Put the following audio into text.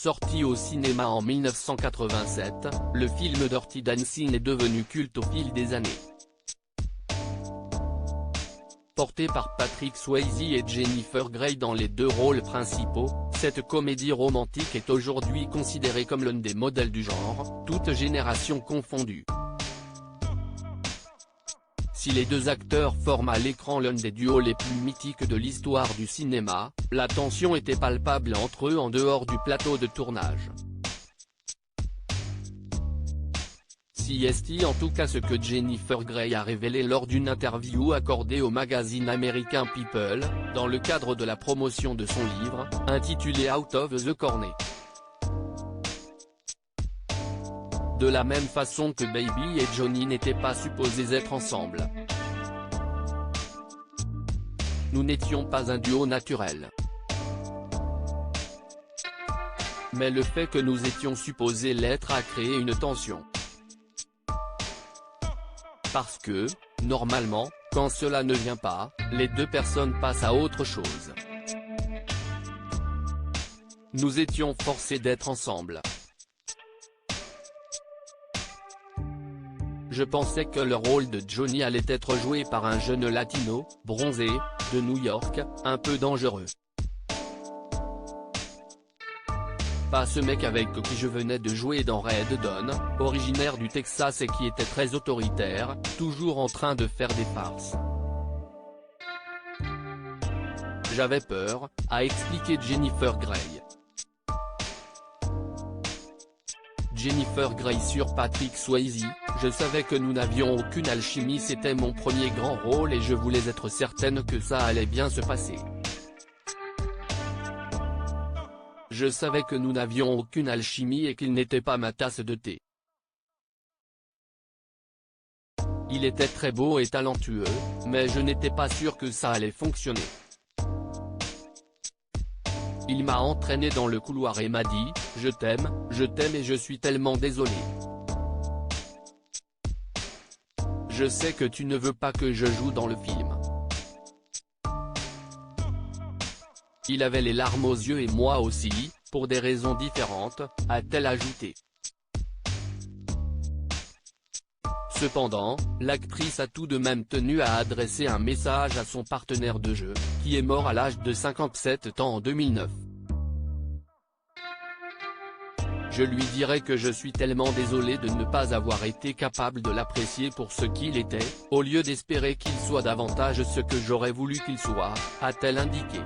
Sorti au cinéma en 1987, le film Dirty Dancing est devenu culte au fil des années. Porté par Patrick Swayze et Jennifer Grey dans les deux rôles principaux, cette comédie romantique est aujourd'hui considérée comme l'un des modèles du genre, toutes générations confondues. Si les deux acteurs forment à l'écran l'un des duos les plus mythiques de l'histoire du cinéma, la tension était palpable entre eux en dehors du plateau de tournage. C'est en tout cas ce que Jennifer Grey a révélé lors d'une interview accordée au magazine américain People, dans le cadre de la promotion de son livre, intitulé Out of the Corner. De la même façon que Baby et Johnny n'étaient pas supposés être ensemble. Nous n'étions pas un duo naturel. Mais le fait que nous étions supposés l'être a créé une tension. Parce que, normalement, quand cela ne vient pas, les deux personnes passent à autre chose. Nous étions forcés d'être ensemble. Je pensais que le rôle de Johnny allait être joué par un jeune latino, bronzé, de New York, un peu dangereux. Pas ce mec avec qui je venais de jouer dans Red Dawn, originaire du Texas et qui était très autoritaire, toujours en train de faire des farces. J'avais peur, a expliqué Jennifer Grey. Jennifer Grey sur Patrick Swayze, je savais que nous n'avions aucune alchimie, c'était mon premier grand rôle et je voulais être certaine que ça allait bien se passer. Je savais que nous n'avions aucune alchimie et qu'il n'était pas ma tasse de thé. Il était très beau et talentueux, mais je n'étais pas sûr que ça allait fonctionner. Il m'a entraîné dans le couloir et m'a dit, je t'aime et je suis tellement désolé. Je sais que tu ne veux pas que je joue dans le film. Il avait les larmes aux yeux et moi aussi, pour des raisons différentes, a-t-elle ajouté. Cependant, l'actrice a tout de même tenu à adresser un message à son partenaire de jeu, qui est mort à l'âge de 57 ans en 2009. Je lui dirai que je suis tellement désolé de ne pas avoir été capable de l'apprécier pour ce qu'il était, au lieu d'espérer qu'il soit davantage ce que j'aurais voulu qu'il soit, a-t-elle indiqué.